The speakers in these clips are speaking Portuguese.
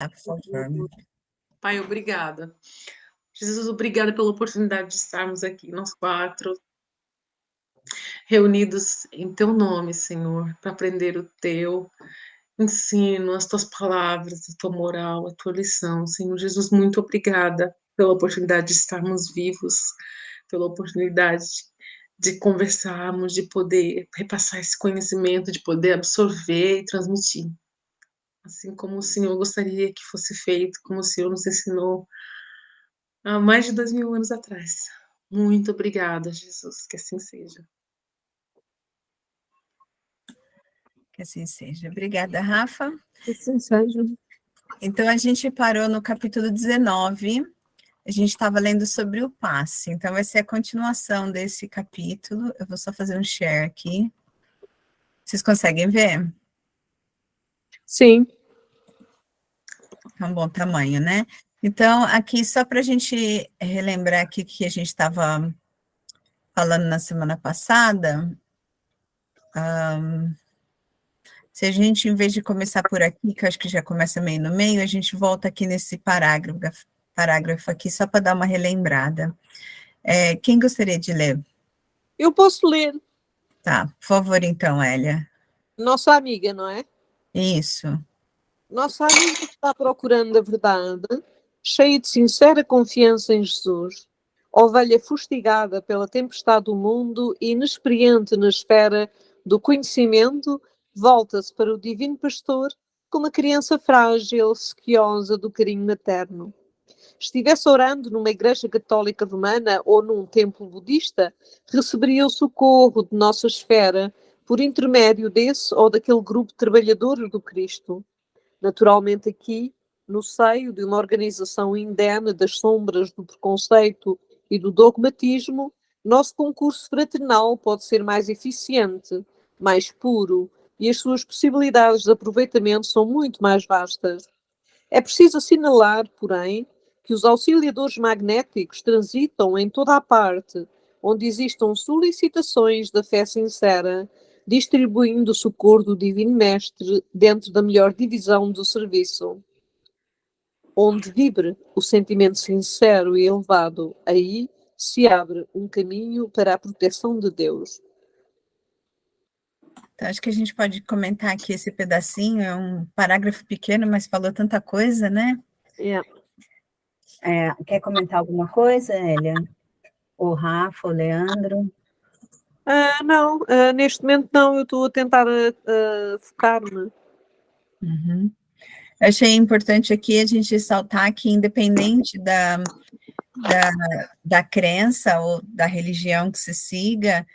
Tá, por favor. Pai, obrigada. Jesus, obrigada pela oportunidade de estarmos aqui, nós quatro, reunidos em Teu nome, Senhor, para aprender o Teu ensino, as Tuas palavras, a Tua moral, a Tua lição. Senhor Jesus, muito obrigada pela oportunidade de estarmos vivos, pela oportunidade de conversarmos, de poder repassar esse conhecimento, de poder absorver e transmitir. Assim como o Senhor gostaria que fosse feito, como o Senhor nos ensinou há mais de 2000 anos atrás. Muito obrigada, Jesus, que assim seja. Que assim seja. Obrigada, Rafa. Que assim seja. Então, a gente parou no capítulo 19, a gente estava lendo sobre o passe, então vai ser a continuação desse capítulo. Eu vou só fazer um share aqui. Vocês conseguem ver? Sim. É um bom tamanho, né? Então, aqui, só para a gente relembrar aqui que a gente estava falando na semana passada, se a gente, em vez de começar por aqui, que eu acho que já começa meio no meio, a gente volta aqui nesse parágrafo aqui, só para dar uma relembrada. Quem gostaria de ler? Eu posso ler. Tá, por favor, então, Hélia. Nossa amiga, não é? Isso. Nossa amiga está procurando a verdade, cheia de sincera confiança em Jesus. Ovelha fustigada pela tempestade do mundo e inexperiente na esfera do conhecimento, volta-se para o divino pastor como uma criança frágil, sequiosa do carinho materno. Estivesse orando numa igreja católica romana ou num templo budista, receberia o socorro de nossa esfera por intermédio desse ou daquele grupo de trabalhadores do Cristo. Naturalmente aqui, no seio de uma organização indene das sombras do preconceito e do dogmatismo, nosso concurso fraternal pode ser mais eficiente, mais puro, e as suas possibilidades de aproveitamento são muito mais vastas. É preciso assinalar, porém, que os auxiliadores magnéticos transitam em toda a parte onde existam solicitações da fé sincera, distribuindo o socorro do Divino Mestre dentro da melhor divisão do serviço. Onde vibre o sentimento sincero e elevado, aí se abre um caminho para a proteção de Deus. Então, acho que a gente pode comentar aqui esse pedacinho, é um parágrafo pequeno, mas falou tanta coisa, né? Quer comentar alguma coisa, Hélia? O Rafa, o Leandro? Não, neste momento não, eu estou a tentar focar-me. Uhum. Eu achei importante aqui a gente ressaltar que, independente da crença ou da religião que se siga,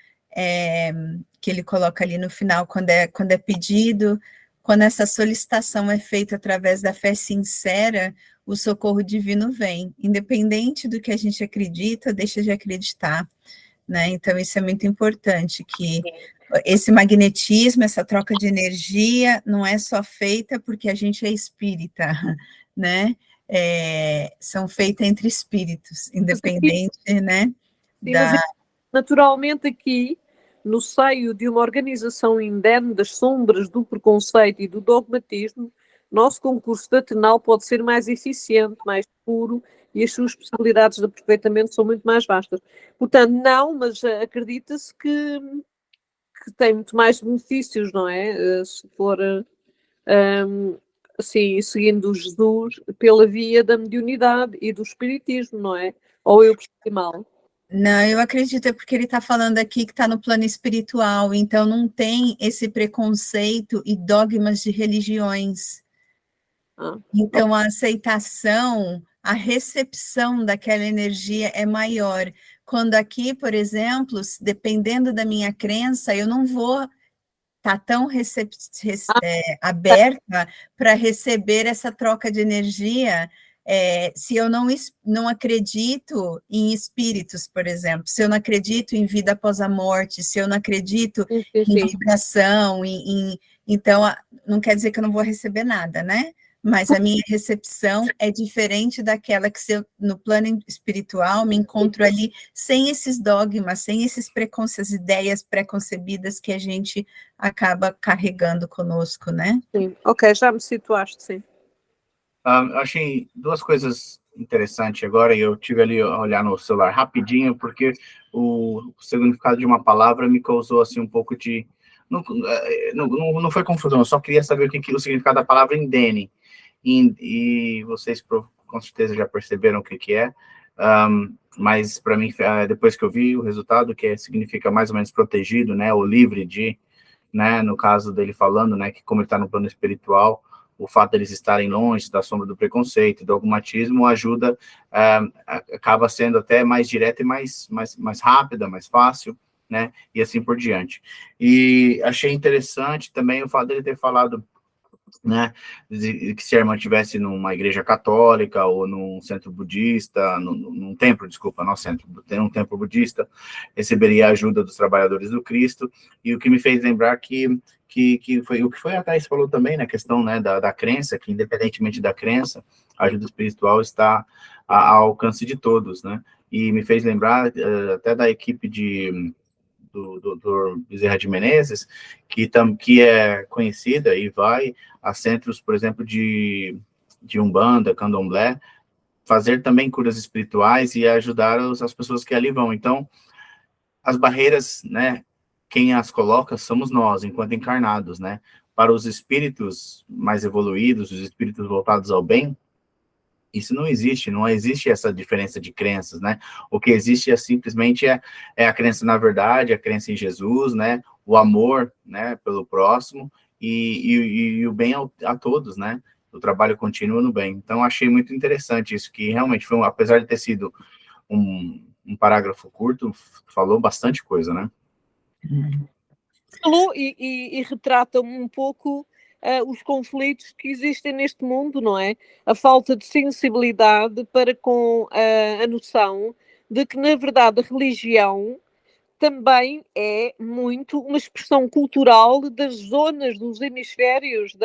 que ele coloca ali no final, quando é pedido, quando essa solicitação é feita através da fé sincera, o socorro divino vem, independente do que a gente acredita, deixa de acreditar, né? Então, isso é muito importante, que esse magnetismo, essa troca de energia, não é só feita porque a gente é espírita, né? São feitas entre espíritos, independente, né? Mas naturalmente aqui, no seio de uma organização indene das sombras do preconceito e do dogmatismo, nosso concurso fraternal pode ser mais eficiente, mais puro, e as suas possibilidades de aproveitamento são muito mais vastas. Portanto, não, mas acredita-se que tem muito mais benefícios, não é? Se for assim, seguindo Jesus pela via da mediunidade e do espiritismo, não é? Ou eu percebi mal? Não, eu acredito, porque ele está falando aqui que está no plano espiritual, então não tem esse preconceito e dogmas de religiões. Então, a aceitação, a recepção daquela energia é maior. Quando aqui, por exemplo, dependendo da minha crença, eu não vou estar tão aberta para receber essa troca de energia, se eu não acredito em espíritos, por exemplo, se eu não acredito em vida após a morte, se eu não acredito em vibração, então, não quer dizer que eu não vou receber nada, né? Mas a minha recepção é diferente daquela que, se eu, no plano espiritual, me encontro ali sem esses dogmas, sem essas ideias preconcebidas que a gente acaba carregando conosco, né? Sim, ok, já me situaste, sim. Eu achei duas coisas interessantes agora, e eu tive ali a olhar no celular rapidinho, porque o significado de uma palavra me causou, assim, um pouco de... Não foi confusão, eu só queria saber o significado da palavra indene, e vocês com certeza já perceberam o que é, mas para mim, depois que eu vi o resultado, significa mais ou menos protegido, né, ou livre de, né, no caso dele falando, né, que como ele está no plano espiritual, o fato deles estarem longe da sombra do preconceito, do dogmatismo, ajuda, acaba sendo até mais direta e mais rápida, mais fácil, né, e assim por diante. E achei interessante também o fato dele ter falado, né, que se a irmã estivesse numa igreja católica ou num centro budista, num templo, desculpa, não centro, tem um templo budista, receberia a ajuda dos trabalhadores do Cristo, e o que me fez lembrar que foi o que foi a Thais falou também, na questão, né, da crença, que independentemente da crença, a ajuda espiritual está ao alcance de todos, né, e me fez lembrar até da equipe do Dr. Bezerra de Menezes, que é conhecida e vai a centros, por exemplo, de Umbanda, Candomblé, fazer também curas espirituais e ajudar as pessoas que ali vão. Então, as barreiras, né, quem as coloca somos nós, enquanto encarnados, né? Para os espíritos mais evoluídos, os espíritos voltados ao bem, isso não existe essa diferença de crenças, né? O que existe simplesmente a crença na verdade, a crença em Jesus, né? O amor, né, pelo próximo e o bem a todos, né? O trabalho contínuo no bem. Então, achei muito interessante isso, que realmente foi, apesar de ter sido um parágrafo curto, falou bastante coisa, né? Falou e retrata um pouco os conflitos que existem neste mundo, não é? A falta de sensibilidade para com a noção de que, na verdade, a religião também é muito uma expressão cultural das zonas, dos hemisférios,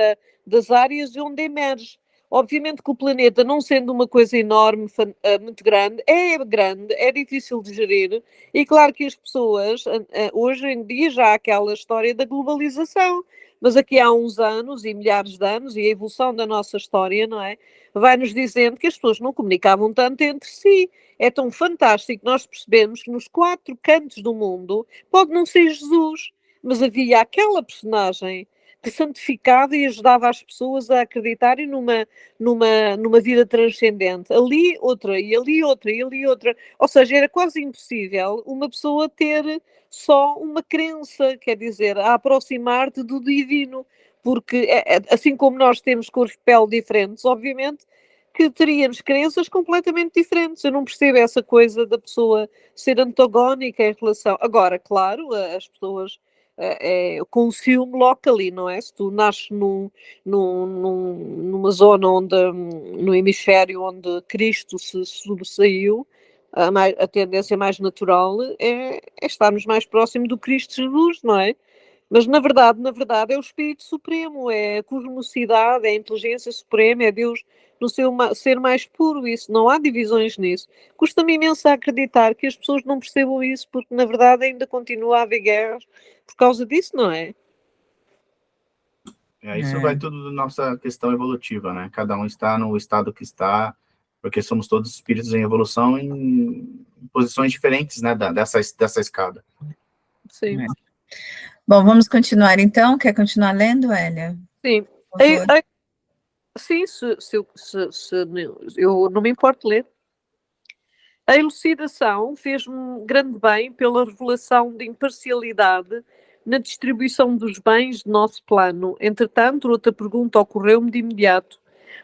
das áreas onde emerge. Obviamente que o planeta, não sendo uma coisa enorme, muito grande, é difícil de gerir, e claro que as pessoas, hoje em dia já há aquela história da globalização, mas aqui há uns anos e milhares de anos, e a evolução da nossa história, não é? Vai-nos dizendo que as pessoas não comunicavam tanto entre si. É tão fantástico nós percebemos que nos 4 cantos do mundo pode não ser Jesus, mas havia aquela personagem que santificava e ajudava as pessoas a acreditarem numa vida transcendente. Ali outra, e ali outra, e ali outra. Ou seja, era quase impossível uma pessoa ter só uma crença, quer dizer, a aproximar-te do divino. Porque, assim como nós temos cores de pele diferentes, obviamente que teríamos crenças completamente diferentes. Eu não percebo essa coisa da pessoa ser antagónica em relação... Agora, claro, as pessoas... com o ciúme locally, não é? Se tu nasces numa zona onde, no hemisfério onde Cristo se sobressaiu, a tendência mais natural é estarmos mais próximo do Cristo Jesus, não é? Mas na verdade é o Espírito Supremo, é a cosmocidade, é a inteligência suprema, é Deus no seu ser mais puro, isso, não há divisões nisso. Custa-me imenso a acreditar que as pessoas não percebam isso, porque na verdade ainda continua a haver guerras por causa disso, não é? Isso vai tudo da nossa questão evolutiva, né? Cada um está no estado que está, porque somos todos espíritos em evolução em posições diferentes, né, dessa escada. Sim. Bom, vamos continuar então? Quer continuar lendo, Hélia? Sim. Sim, eu não me importo ler. A elucidação fez-me grande bem pela revelação de imparcialidade na distribuição dos bens de nosso plano. Entretanto, outra pergunta ocorreu-me de imediato.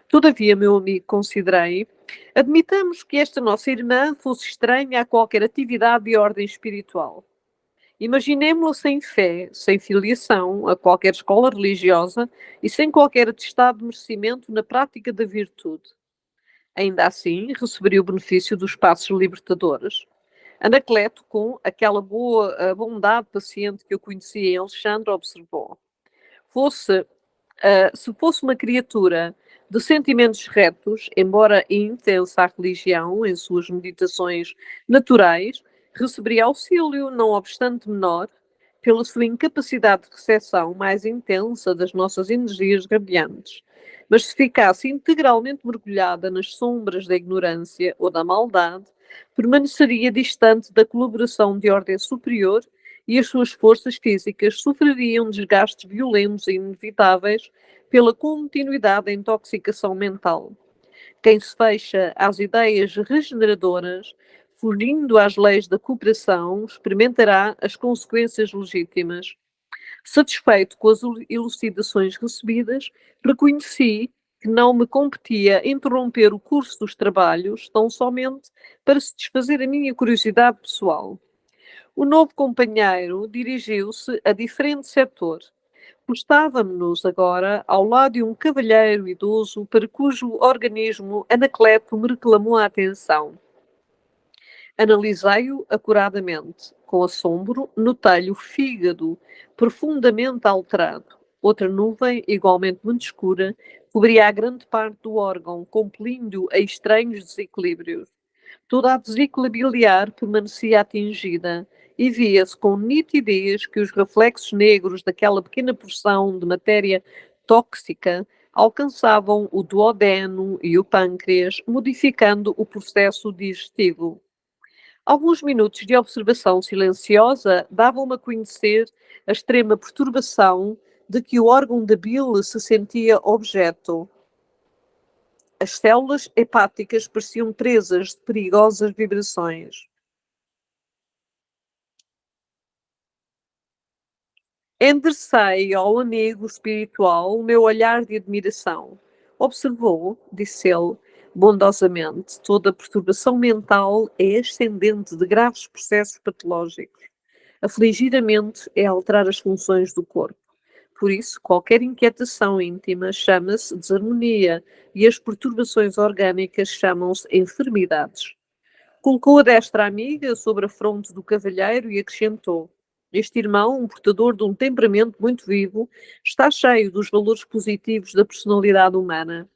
Todavia, meu amigo, considerei, admitamos que esta nossa irmã fosse estranha a qualquer atividade de ordem espiritual. Imaginemo-la sem fé, sem filiação a qualquer escola religiosa e sem qualquer atestado de merecimento na prática da virtude. Ainda assim, receberia o benefício dos passos libertadores. Anacleto, com aquela boa bondade paciente que eu conhecia em Alexandre, observou: se fosse uma criatura de sentimentos retos, embora intensa à religião em suas meditações naturais, receberia auxílio, não obstante menor, pela sua incapacidade de recepção mais intensa das nossas energias radiantes. Mas se ficasse integralmente mergulhada nas sombras da ignorância ou da maldade, permaneceria distante da colaboração de ordem superior e as suas forças físicas sofreriam desgastes violentos e inevitáveis pela continuidade da intoxicação mental. Quem se fecha às ideias regeneradoras, fugindo às leis da cooperação, experimentará as consequências legítimas. Satisfeito com as elucidações recebidas, reconheci que não me competia interromper o curso dos trabalhos, tão somente para satisfazer a minha curiosidade pessoal. O novo companheiro dirigiu-se a diferente setor. Postávamo-nos agora ao lado de um cavalheiro idoso para cujo organismo Anacleto me reclamou a atenção. Analisei-o acuradamente. Com assombro, notei-lhe o fígado profundamente alterado. Outra nuvem, igualmente muito escura, cobria a grande parte do órgão, compelindo-o a estranhos desequilíbrios. Toda a vesícula biliar permanecia atingida e via-se com nitidez que os reflexos negros daquela pequena porção de matéria tóxica alcançavam o duodeno e o pâncreas, modificando o processo digestivo. Alguns minutos de observação silenciosa davam-me a conhecer a extrema perturbação de que o órgão da bile se sentia objeto. As células hepáticas pareciam presas de perigosas vibrações. Enderecei ao amigo espiritual o meu olhar de admiração. Observou, disse ele, bondosamente, toda a perturbação mental é ascendente de graves processos patológicos. Afligir a mente é alterar as funções do corpo. Por isso, qualquer inquietação íntima chama-se desarmonia e as perturbações orgânicas chamam-se enfermidades. Colocou a destra amiga sobre a fronte do cavalheiro e acrescentou: este irmão, um portador de um temperamento muito vivo, está cheio dos valores positivos da personalidade humana.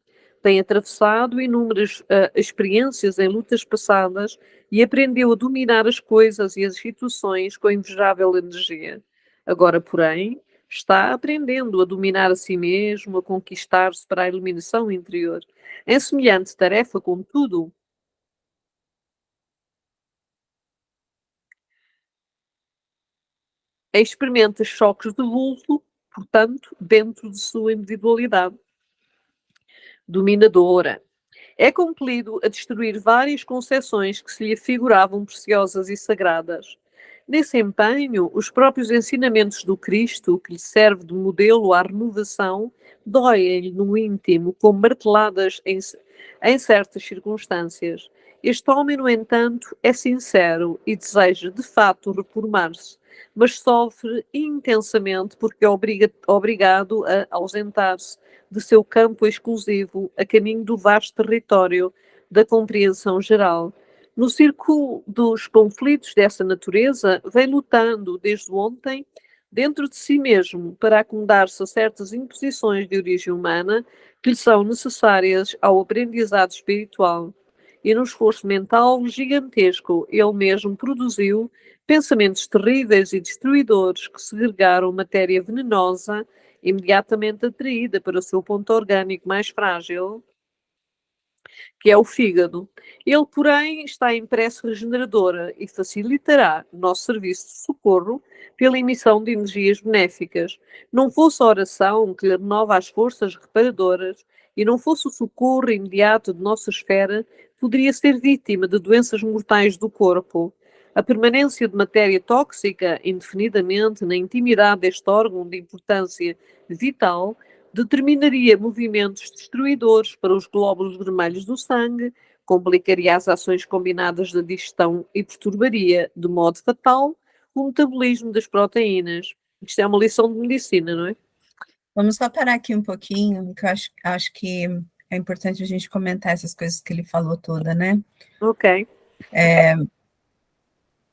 Tem atravessado inúmeras experiências em lutas passadas e aprendeu a dominar as coisas e as situações com invejável energia. Agora, porém, está aprendendo a dominar a si mesmo, a conquistar-se para a iluminação interior. Em semelhante tarefa, contudo, experimenta choques de vulto, portanto, dentro de sua individualidade dominadora. É compelido a destruir várias concepções que se lhe figuravam preciosas e sagradas. Nesse empenho, os próprios ensinamentos do Cristo, que lhe serve de modelo à renovação, doem-lhe no íntimo como marteladas em certas circunstâncias. Este homem, no entanto, é sincero e deseja, de fato, reformar-se, mas sofre intensamente porque é obrigado a ausentar-se de seu campo exclusivo a caminho do vasto território da compreensão geral. No círculo dos conflitos dessa natureza, vem lutando desde ontem dentro de si mesmo para acomodar-se a certas imposições de origem humana que lhe são necessárias ao aprendizado espiritual. E no esforço mental gigantesco, ele mesmo produziu pensamentos terríveis e destruidores que segregaram matéria venenosa imediatamente atraída para o seu ponto orgânico mais frágil, que é o fígado. Ele, porém, está em prece regeneradora e facilitará o nosso serviço de socorro pela emissão de energias benéficas. Não fosse a oração que lhe renova as forças reparadoras e não fosse o socorro imediato de nossa esfera, poderia ser vítima de doenças mortais do corpo. A permanência de matéria tóxica indefinidamente na intimidade deste órgão de importância vital determinaria movimentos destruidores para os glóbulos vermelhos do sangue, complicaria as ações combinadas da digestão e perturbaria, de modo fatal, o metabolismo das proteínas. Isto é uma lição de medicina, não é? Vamos só parar aqui um pouquinho, que eu acho que é importante a gente comentar essas coisas que ele falou toda, né? Ok.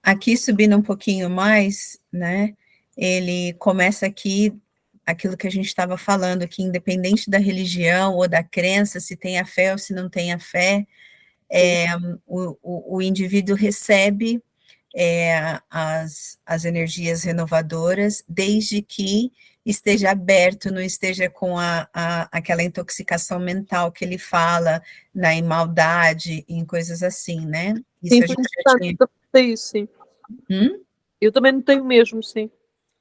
Aqui subindo um pouquinho mais, né? Ele começa aqui aquilo que a gente estava falando, que independente da religião ou da crença, se tem a fé ou se não tem a fé, o indivíduo recebe as energias renovadoras, desde que esteja aberto, não esteja com aquela intoxicação mental que ele fala, em maldade, em coisas assim, né? Isso Sim, a foi gente já interessante, tinha. notei isso, sim. Eu também não tenho mesmo, sim.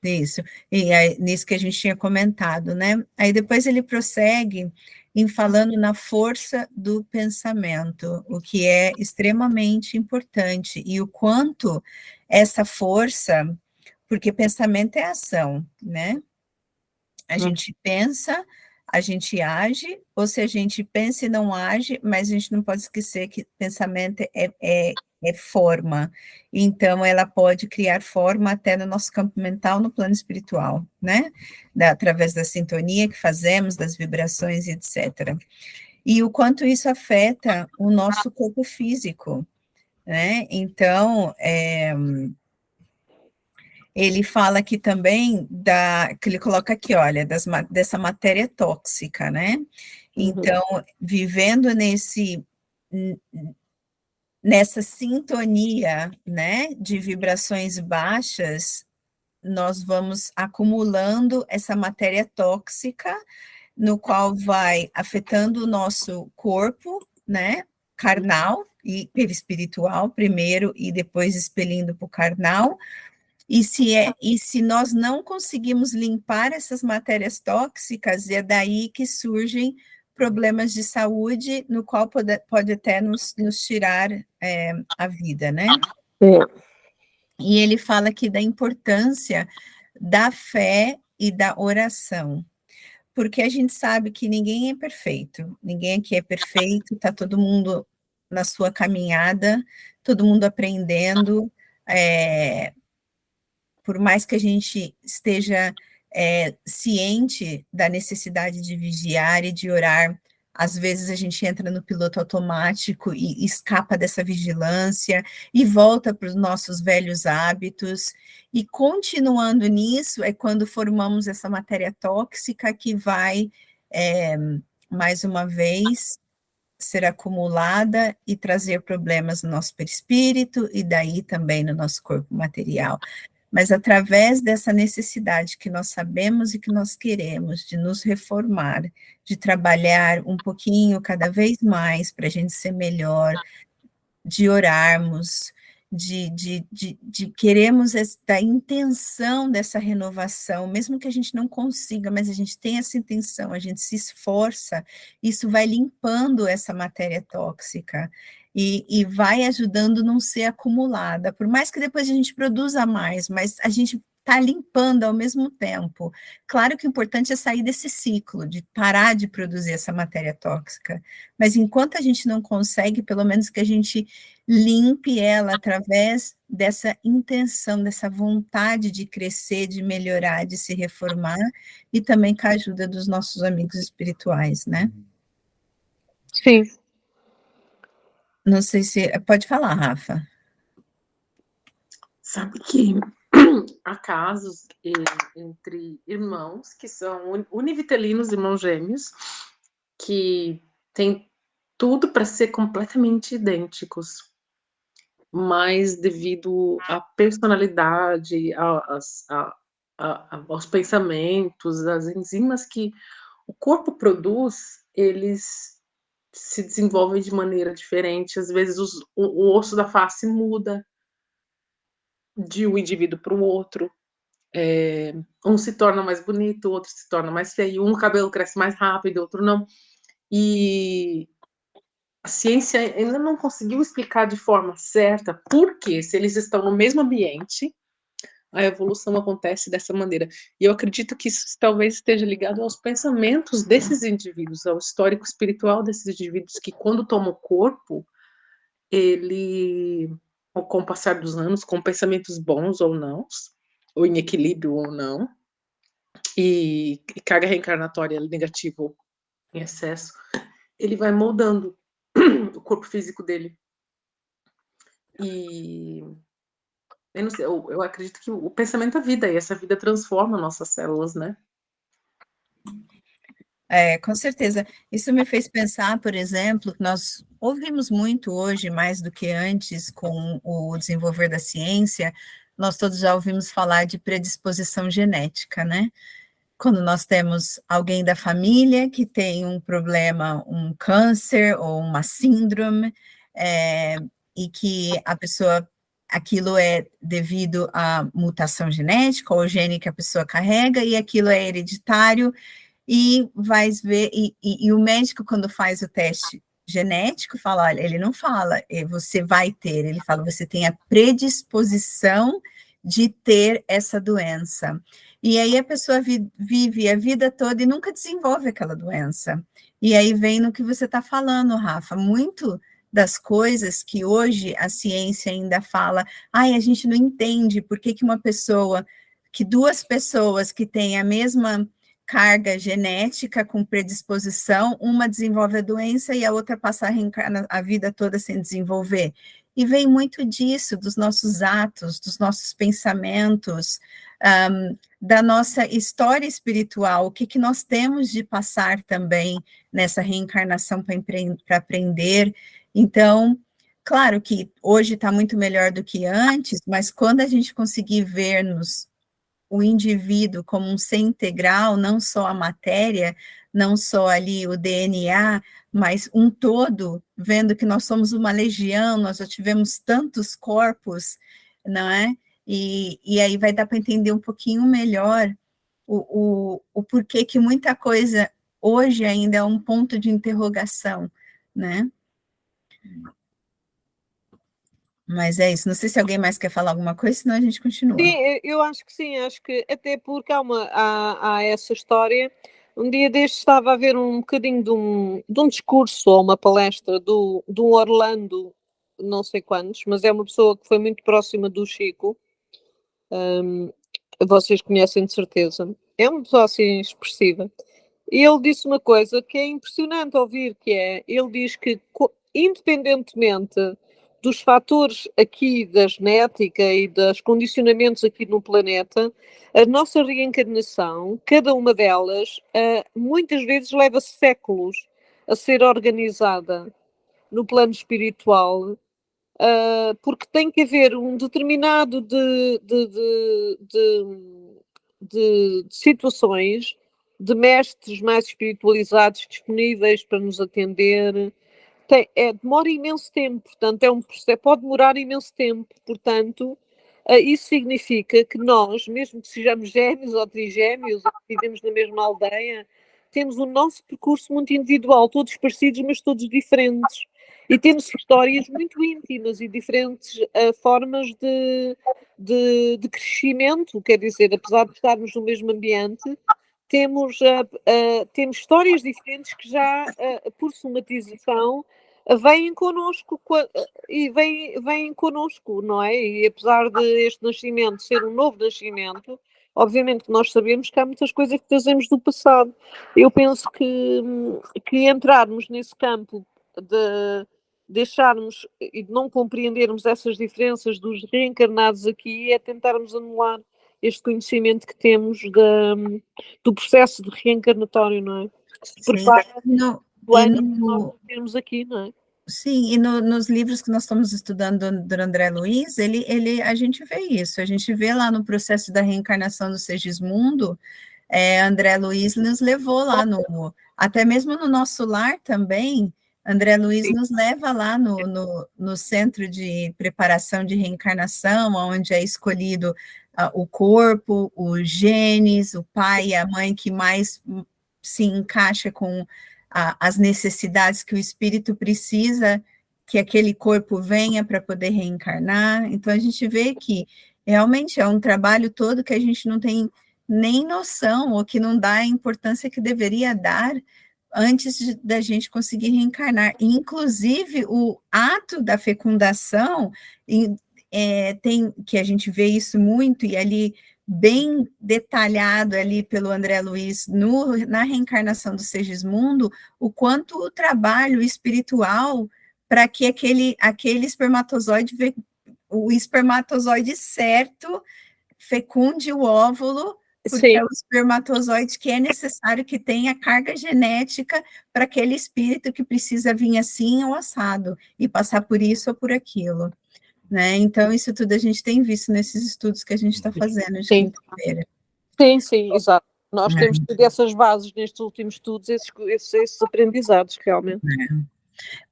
Isso, e aí, nisso que a gente tinha comentado, né? Aí depois ele prossegue em falando na força do pensamento, o que é extremamente importante, e o quanto essa força, porque pensamento é ação, né? A gente pensa, a gente age, ou se a gente pensa e não age, mas a gente não pode esquecer que pensamento é forma. Então, ela pode criar forma até no nosso campo mental, no plano espiritual, né? Através da sintonia que fazemos, das vibrações, etc. E o quanto isso afeta o nosso corpo físico, né? Então, ele fala aqui também que ele coloca aqui, olha, dessa matéria tóxica, né? Então, vivendo nessa sintonia, né, de vibrações baixas, nós vamos acumulando essa matéria tóxica, no qual vai afetando o nosso corpo, né, carnal e perispiritual primeiro e depois expelindo para o carnal. E se nós não conseguimos limpar essas matérias tóxicas, é daí que surgem problemas de saúde, no qual pode até nos tirar a vida, né? E ele fala aqui da importância da fé e da oração, porque a gente sabe que ninguém é perfeito, ninguém aqui é perfeito, está todo mundo na sua caminhada, todo mundo aprendendo, por mais que a gente esteja ciente da necessidade de vigiar e de orar, às vezes a gente entra no piloto automático e escapa dessa vigilância e volta para os nossos velhos hábitos, e continuando nisso é quando formamos essa matéria tóxica que vai, mais uma vez, ser acumulada e trazer problemas no nosso perispírito e daí também no nosso corpo material. Mas através dessa necessidade que nós sabemos e que nós queremos de nos reformar, de trabalhar um pouquinho cada vez mais para a gente ser melhor, de orarmos, de queremos esta intenção dessa renovação, mesmo que a gente não consiga, mas a gente tem essa intenção, a gente se esforça, isso vai limpando essa matéria tóxica e vai ajudando a não ser acumulada, por mais que depois a gente produza mais, mas a gente está limpando ao mesmo tempo. Claro que o importante é sair desse ciclo, de parar de produzir essa matéria tóxica, mas enquanto a gente não consegue, pelo menos que a gente limpe ela através dessa intenção, dessa vontade de crescer, de melhorar, de se reformar, e também com a ajuda dos nossos amigos espirituais, né? Sim. Não sei se... Pode falar, Rafa. Sabe que há casos entre irmãos que são univitelinos, irmãos gêmeos, que têm tudo para ser completamente idênticos, mas devido à personalidade, aos pensamentos, às enzimas que o corpo produz, eles se desenvolvem de maneira diferente. Às vezes o osso da face muda de um indivíduo para o outro. Um se torna mais bonito, o outro se torna mais feio, um cabelo cresce mais rápido, outro não. E a ciência ainda não conseguiu explicar de forma certa por que, se eles estão no mesmo ambiente, a evolução acontece dessa maneira. E eu acredito que isso talvez esteja ligado aos pensamentos desses indivíduos, ao histórico espiritual desses indivíduos, que quando tomam o corpo, ele, com o passar dos anos, com pensamentos bons ou não, ou em equilíbrio ou não, e carga reencarnatória negativa em excesso, ele vai moldando o corpo físico dele. E eu não sei, eu acredito que o pensamento é vida, e essa vida transforma nossas células, né? Com certeza. Isso me fez pensar, por exemplo, que nós ouvimos muito hoje, mais do que antes, com o desenvolver da ciência, nós todos já ouvimos falar de predisposição genética, né? Quando nós temos alguém da família que tem um problema, um câncer ou uma síndrome, e que a pessoa, aquilo é devido à mutação genética ou gene que a pessoa carrega, e aquilo é hereditário, e vai ver, e o médico, quando faz o teste genético, fala, olha, ele não fala, você vai ter, ele fala, você tem a predisposição de ter essa doença. E aí a pessoa vive a vida toda e nunca desenvolve aquela doença. E aí vem no que você está falando, Rafa, muito das coisas que hoje a ciência ainda fala, a gente não entende por que uma pessoa, que duas pessoas que têm a mesma carga genética com predisposição, uma desenvolve a doença e a outra passa a vida toda sem desenvolver. E vem muito disso, dos nossos atos, dos nossos pensamentos, da nossa história espiritual, o que nós temos de passar também nessa reencarnação para aprender. Então, claro que hoje está muito melhor do que antes, mas quando a gente conseguir ver-nos o indivíduo como um ser integral, não só a matéria, não só ali o DNA, mas um todo, vendo que nós somos uma legião, nós já tivemos tantos corpos, não é? E aí vai dar para entender um pouquinho melhor o porquê que muita coisa hoje ainda é um ponto de interrogação, né? Mas é isso, não sei se alguém mais quer falar alguma coisa, senão a gente continua. Sim, eu acho que sim, acho que até porque há essa história. Um dia destes estava a ver um bocadinho de um discurso ou uma palestra de um Orlando, não sei quantos, mas é uma pessoa que foi muito próxima do Chico. Vocês conhecem de certeza. É uma pessoa assim expressiva. E ele disse uma coisa que é impressionante ouvir, ele diz que independentemente dos fatores aqui da genética e dos condicionamentos aqui no planeta, a nossa reencarnação, cada uma delas, muitas vezes leva séculos a ser organizada no plano espiritual, porque tem que haver um determinado de situações, de mestres mais espiritualizados disponíveis para nos atender. Demora imenso tempo, portanto, é um processo, pode demorar imenso tempo, portanto, isso significa que nós, mesmo que sejamos gêmeos ou trigêmeos, ou que vivemos na mesma aldeia, temos o nosso percurso muito individual, todos parecidos, mas todos diferentes. E temos histórias muito íntimas e diferentes formas de crescimento, quer dizer, apesar de estarmos no mesmo ambiente, temos histórias diferentes que já, por somatização, vêm connosco e vêm connosco, não é? E apesar de este nascimento ser um novo nascimento, obviamente que nós sabemos que há muitas coisas que trazemos do passado. Eu penso que entrarmos nesse campo de deixarmos e de não compreendermos essas diferenças dos reencarnados aqui é tentarmos anular este conhecimento que temos do processo de reencarnatório, não é? Que se prepara do ano que nós temos aqui, não é? Sim, e nos livros que nós estamos estudando do André Luiz, a gente vê isso, a gente vê lá no processo da reencarnação do Segismundo, André Luiz nos levou lá até mesmo no nosso lar também, André Luiz nos leva lá no centro de preparação de reencarnação, onde é escolhido o corpo, os genes, o pai e a mãe que mais se encaixa com as necessidades que o espírito precisa que aquele corpo venha para poder reencarnar. Então, a gente vê que realmente é um trabalho todo que a gente não tem nem noção, ou que não dá a importância que deveria dar antes da gente conseguir reencarnar. Inclusive, o ato da fecundação, tem que a gente vê isso muito, e ali bem detalhado ali pelo André Luiz na reencarnação do Segismundo, o quanto o trabalho espiritual para que aquele espermatozoide, o espermatozoide certo, fecunde o óvulo porque Sim. é o espermatozoide que é necessário que tenha carga genética para aquele espírito que precisa vir assim ou assado, e passar por isso ou por aquilo, né? Então, isso tudo a gente tem visto nesses estudos que a gente está fazendo de Sim. quinta-feira. Sim, exato. Nós temos tido essas bases nestes últimos estudos, esses aprendizados, realmente.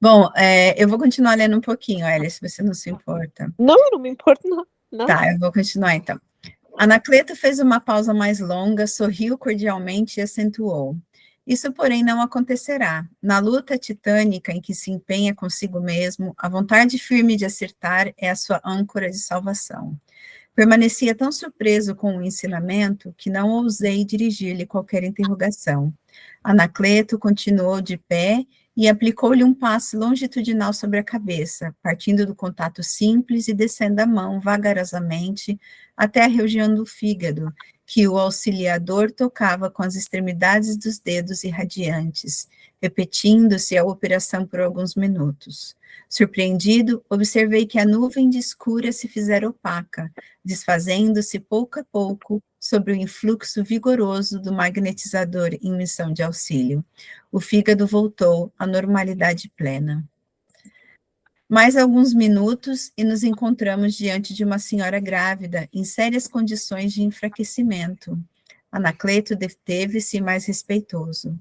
Bom, eu vou continuar lendo um pouquinho, Elia, se você não se importa. Não, eu não me importo, não. Tá, eu vou continuar então. Anacleto fez uma pausa mais longa, sorriu cordialmente e acentuou: Isso, porém, não acontecerá. Na luta titânica em que se empenha consigo mesmo, a vontade firme de acertar é a sua âncora de salvação. Permanecia tão surpreso com o ensinamento que não ousei dirigir-lhe qualquer interrogação. Anacleto continuou de pé e aplicou-lhe um passe longitudinal sobre a cabeça, partindo do contato simples e descendo a mão vagarosamente até a região do fígado, que o auxiliador tocava com as extremidades dos dedos irradiantes, repetindo-se a operação por alguns minutos. Surpreendido, observei que a nuvem de escura se fizera opaca, desfazendo-se pouco a pouco sobre o influxo vigoroso do magnetizador em missão de auxílio. O fígado voltou à normalidade plena. Mais alguns minutos e nos encontramos diante de uma senhora grávida, em sérias condições de enfraquecimento. Anacleto deteve-se mais respeitoso.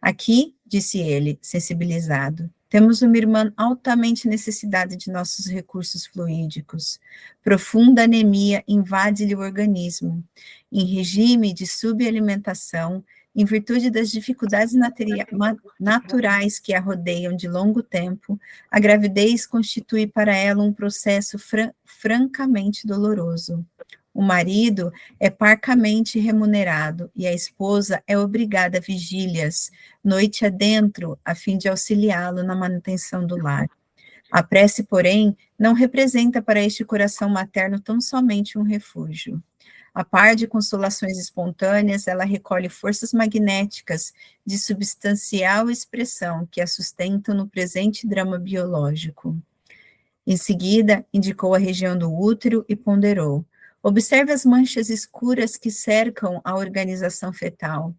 Aqui, disse ele, sensibilizado, temos uma irmã altamente necessitada de nossos recursos fluídicos. Profunda anemia invade-lhe o organismo. Em regime de subalimentação, em virtude das dificuldades naturais que a rodeiam de longo tempo, a gravidez constitui para ela um processo francamente doloroso. O marido é parcamente remunerado e a esposa é obrigada a vigílias, noite adentro, a fim de auxiliá-lo na manutenção do lar. A prece, porém, não representa para este coração materno tão somente um refúgio. A par de consolações espontâneas, ela recolhe forças magnéticas de substancial expressão que a sustentam no presente drama biológico. Em seguida, indicou a região do útero e ponderou: observe as manchas escuras que cercam a organização fetal.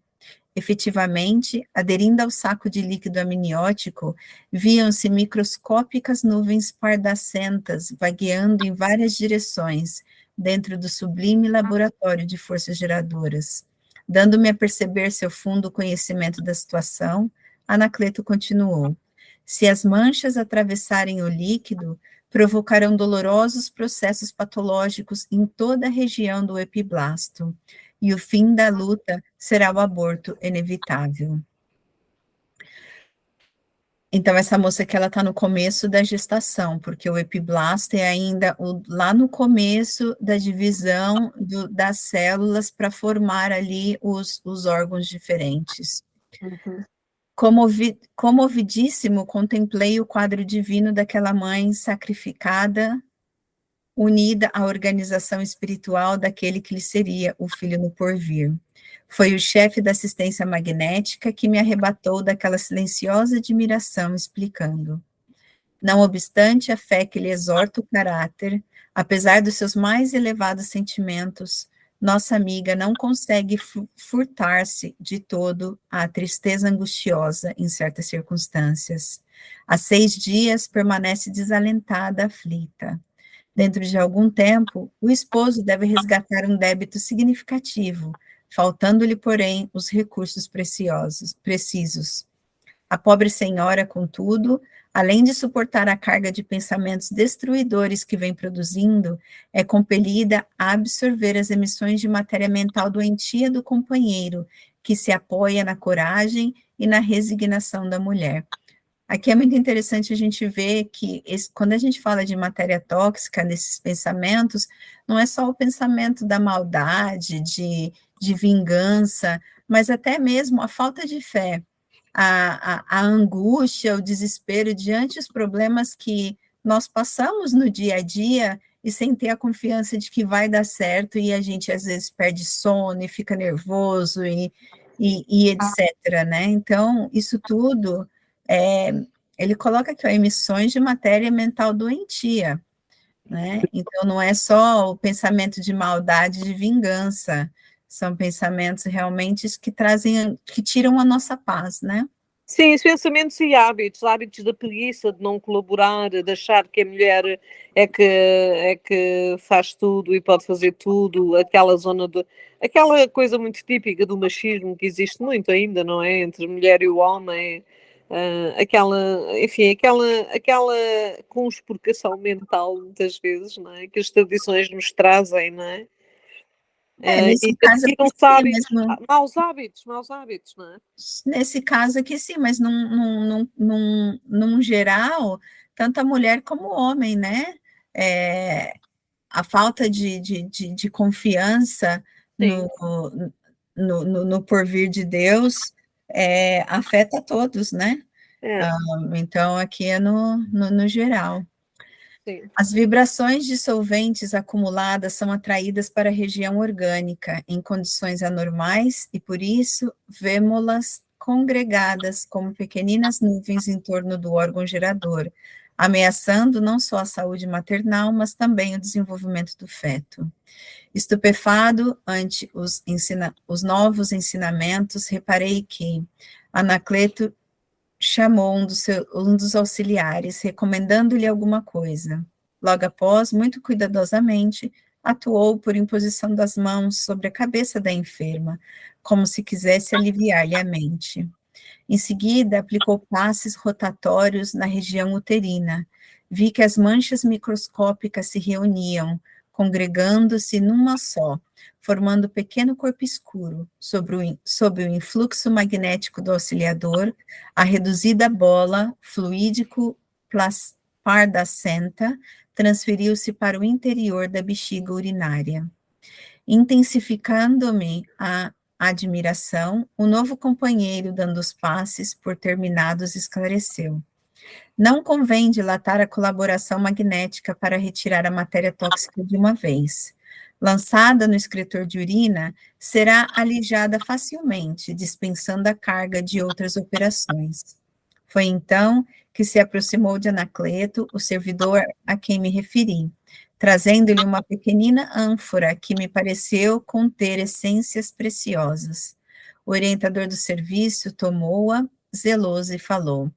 Efetivamente, aderindo ao saco de líquido amniótico, viam-se microscópicas nuvens pardacentas vagueando em várias direções, dentro do sublime laboratório de forças geradoras. Dando-me a perceber seu fundo conhecimento da situação, Anacleto continuou: se as manchas atravessarem o líquido, provocarão dolorosos processos patológicos em toda a região do epiblasto, e o fim da luta será o aborto inevitável. Então, essa moça aqui, ela está no começo da gestação, porque o epiblasto é ainda lá no começo da divisão das células para formar ali os órgãos diferentes. Uhum. Comovidíssimo, contemplei o quadro divino daquela mãe sacrificada, unida à organização espiritual daquele que lhe seria o filho no porvir. Foi o chefe da assistência magnética que me arrebatou daquela silenciosa admiração, explicando: não obstante a fé que lhe exorta o caráter, apesar dos seus mais elevados sentimentos, nossa amiga não consegue furtar-se de todo à tristeza angustiosa em certas circunstâncias. Há 6 dias permanece desalentada, aflita. Dentro de algum tempo, o esposo deve resgatar um débito significativo, faltando-lhe, porém, os recursos precisos. A pobre senhora, contudo, além de suportar a carga de pensamentos destruidores que vem produzindo, é compelida a absorver as emissões de matéria mental doentia do companheiro, que se apoia na coragem e na resignação da mulher. Aqui é muito interessante a gente ver que quando a gente fala de matéria tóxica nesses pensamentos, não é só o pensamento da maldade, de vingança, mas até mesmo a falta de fé, a angústia, o desespero diante dos problemas que nós passamos no dia a dia e sem ter a confiança de que vai dar certo, e a gente às vezes perde sono e fica nervoso e etc., né? Então, isso tudo... ele coloca aqui, ó, emissões de matéria mental doentia, né? Então, não é só o pensamento de maldade, de vingança, São pensamentos realmente que trazem, que tiram a nossa paz, né? Sim, os pensamentos e hábitos da preguiça, de não colaborar, de achar que a mulher é que faz tudo e pode fazer tudo, aquela coisa muito típica do machismo que existe muito ainda, não é? Entre a mulher e o homem, aquela conspurcação mental, muitas vezes, não é? Que as tradições nos trazem, não é? Nesse E caso adquiram aqui sim, mas maus hábitos, não é? nesse caso aqui sim, mas num geral, tanto a mulher como o homem, né? A falta de confiança no porvir de Deus afeta todos, né? Então, aqui é no geral. Sim. As vibrações dissolventes acumuladas são atraídas para a região orgânica em condições anormais e, por isso, vemo-las congregadas como pequeninas nuvens em torno do órgão gerador, ameaçando não só a saúde maternal, mas também o desenvolvimento do feto. Estupefado ante os novos ensinamentos, reparei que Anacleto chamou um dos auxiliares, recomendando-lhe alguma coisa. Logo após, muito cuidadosamente, atuou por imposição das mãos sobre a cabeça da enferma, como se quisesse aliviar-lhe a mente. Em seguida, aplicou passes rotatórios na região uterina. Vi que as manchas microscópicas se reuniam, congregando-se numa só, formando pequeno corpo escuro. Sob o influxo magnético do auxiliador, a reduzida bola fluídico pardacenta transferiu-se para o interior da bexiga urinária. Intensificando-me a admiração, o novo companheiro, dando os passes por terminados, esclareceu. Não convém dilatar a colaboração magnética para retirar a matéria tóxica de uma vez. Lançada no excretor de urina, será alijada facilmente, dispensando a carga de outras operações. Foi então que se aproximou de Anacleto, o servidor a quem me referi, trazendo-lhe uma pequenina ânfora que me pareceu conter essências preciosas. O orientador do serviço tomou-a, zeloso, e falou: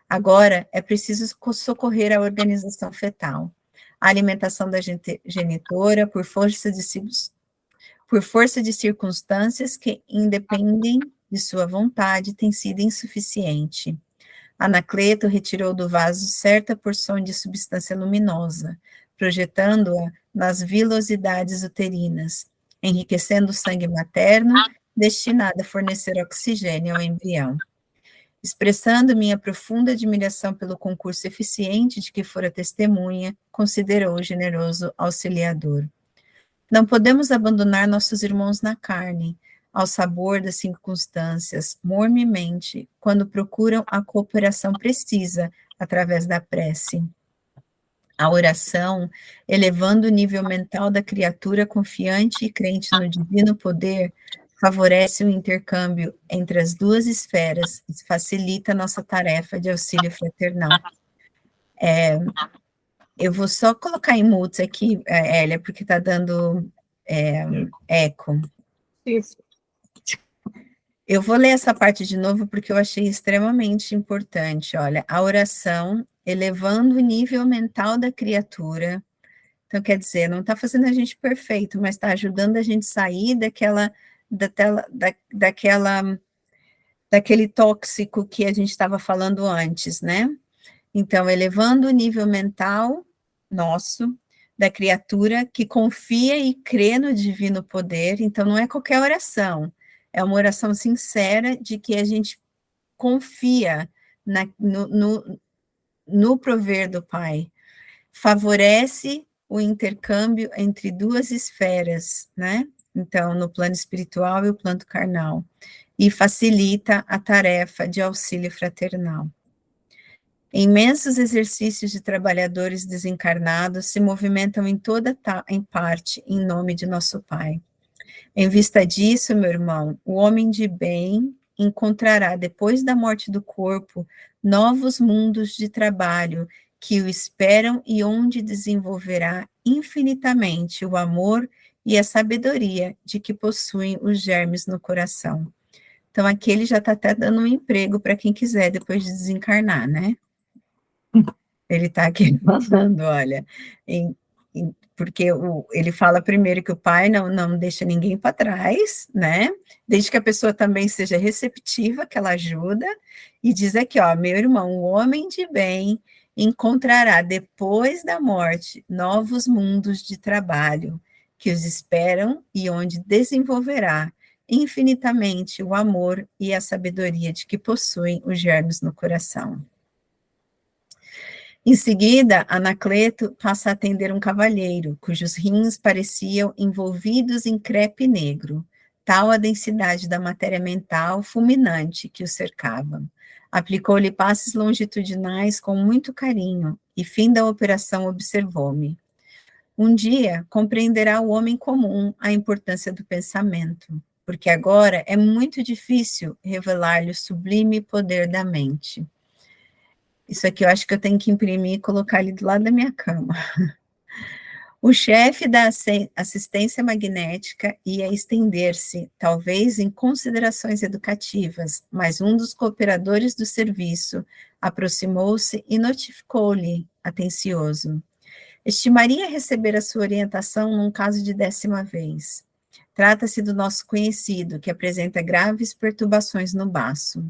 agora é preciso socorrer a organização fetal. A alimentação da genitora, por força de circunstâncias que independem de sua vontade, tem sido insuficiente. Anacleto retirou do vaso certa porção de substância luminosa, projetando-a nas vilosidades uterinas, enriquecendo o sangue materno, destinado a fornecer oxigênio ao embrião. Expressando minha profunda admiração pelo concurso eficiente de que fora testemunha, considerou o generoso auxiliador. Não podemos abandonar nossos irmãos na carne, ao sabor das circunstâncias, mormemente, quando procuram a cooperação precisa através da prece. A oração, elevando o nível mental da criatura confiante e crente no divino poder, favorece o intercâmbio entre as duas esferas e facilita a nossa tarefa de auxílio fraternal. Eu vou só colocar em mute aqui, Hélia, porque está dando eco. Isso. Eu vou ler essa parte de novo porque eu achei extremamente importante. Olha, a oração elevando o nível mental da criatura. Então, quer dizer, não está fazendo a gente perfeito, mas está ajudando a gente sair daquele tóxico que a gente estava falando antes, né? Então, elevando o nível mental nosso, da criatura que confia e crê no divino poder. Então, não é qualquer oração, é uma oração sincera de que a gente confia no prover do Pai. Favorece o intercâmbio entre duas esferas, né? Então, no plano espiritual e o plano carnal. E facilita a tarefa de auxílio fraternal. Imensos exercícios de trabalhadores desencarnados se movimentam em parte em nome de nosso Pai. Em vista disso, meu irmão, o homem de bem encontrará, depois da morte do corpo, novos mundos de trabalho que o esperam e onde desenvolverá infinitamente o amor e a sabedoria de que possuem os germes no coração. Então, aqui ele já está até dando um emprego para quem quiser depois de desencarnar, né? Ele está aqui falando, olha, porque ele fala primeiro que o pai não deixa ninguém para trás, né? Desde que a pessoa também seja receptiva àquela ajuda, e diz aqui, ó, meu irmão, o homem de bem encontrará depois da morte novos mundos de trabalho que os esperam e onde desenvolverá infinitamente o amor e a sabedoria de que possuem os germes no coração. Em seguida, Anacleto passa a atender um cavalheiro, cujos rins pareciam envolvidos em crepe negro, tal a densidade da matéria mental fulminante que o cercava. Aplicou-lhe passes longitudinais com muito carinho, e fim da operação observou-me. Um dia compreenderá o homem comum a importância do pensamento, porque agora é muito difícil revelar-lhe o sublime poder da mente. Isso aqui eu acho que eu tenho que imprimir e colocar ali do lado da minha cama. O chefe da assistência magnética ia estender-se, talvez em considerações educativas, mas um dos cooperadores do serviço aproximou-se e notificou-lhe, atencioso. Estimaria receber a sua orientação num caso de 10ª vez. Trata-se do nosso conhecido, que apresenta graves perturbações no baço.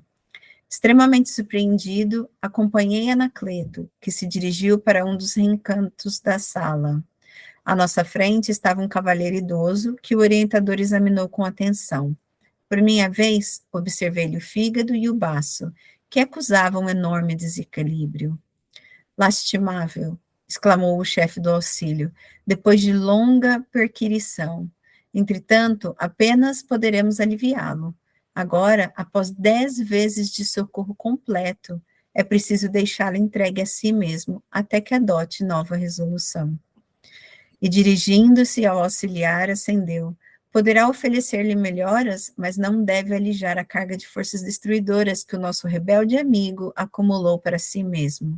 Extremamente surpreendido, acompanhei Anacleto, que se dirigiu para um dos recantos da sala. À nossa frente estava um cavalheiro idoso, que o orientador examinou com atenção. Por minha vez, observei-lhe o fígado e o baço, que acusavam um enorme desequilíbrio. Lastimável, exclamou o chefe do auxílio, depois de longa perquirição. Entretanto, apenas poderemos aliviá-lo. Agora, após 10 vezes de socorro completo, é preciso deixá-lo entregue a si mesmo, até que adote nova resolução. E dirigindo-se ao auxiliar, acendeu. Poderá oferecer-lhe melhoras, mas não deve alijar a carga de forças destruidoras que o nosso rebelde amigo acumulou para si mesmo.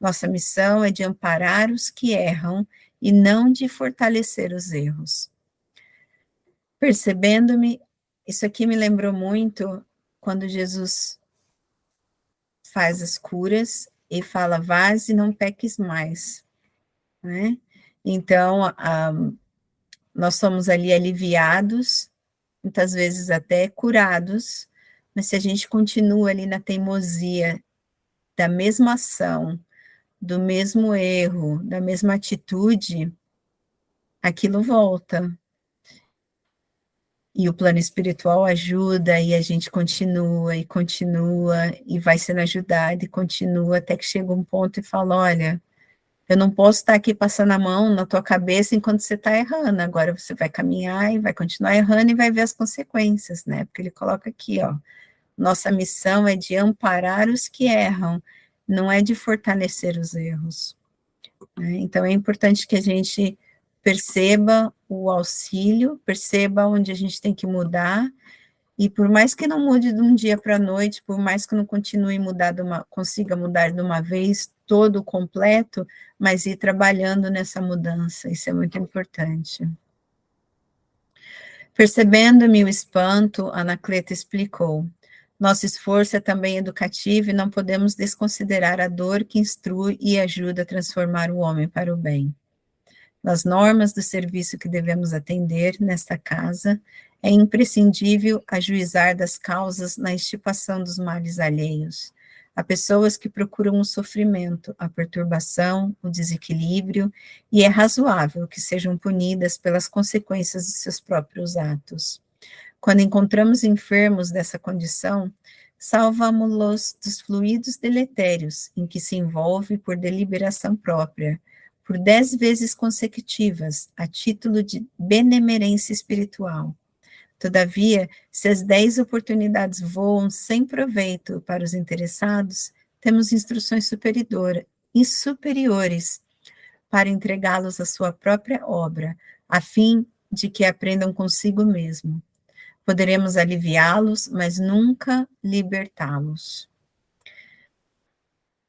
Nossa missão é de amparar os que erram e não de fortalecer os erros. Percebendo-me, isso aqui me lembrou muito quando Jesus faz as curas e fala, vás e não peques mais, né? Então, nós somos ali aliviados, muitas vezes até curados, mas se a gente continua ali na teimosia da mesma ação, do mesmo erro, da mesma atitude, aquilo volta. E o plano espiritual ajuda, e a gente continua, e vai sendo ajudado, e continua, até que chega um ponto e fala, olha, eu não posso estar aqui passando a mão na tua cabeça enquanto você está errando, agora você vai caminhar e vai continuar errando e vai ver as consequências, né? Porque ele coloca aqui, ó, nossa missão é de amparar os que erram, não é de fortalecer os erros. Né? Então, é importante que a gente perceba o auxílio, perceba onde a gente tem que mudar, e por mais que não mude de um dia para a noite, por mais que não continue consiga mudar de uma vez todo completo, mas ir trabalhando nessa mudança, isso é muito importante. Percebendo-me o espanto, Anacleto explicou, nosso esforço é também educativo e não podemos desconsiderar a dor que instrui e ajuda a transformar o homem para o bem. Nas normas do serviço que devemos atender nesta casa, é imprescindível ajuizar das causas na extirpação dos males alheios. Há pessoas que procuram o sofrimento, a perturbação, o desequilíbrio, e é razoável que sejam punidas pelas consequências de seus próprios atos. Quando encontramos enfermos dessa condição, salvamo-los dos fluidos deletérios em que se envolve por deliberação própria, por 10 vezes consecutivas, a título de benemerência espiritual. Todavia, se as 10 oportunidades voam sem proveito para os interessados, temos instruções superiores para entregá-los à sua própria obra, a fim de que aprendam consigo mesmo. Poderemos aliviá-los, mas nunca libertá-los.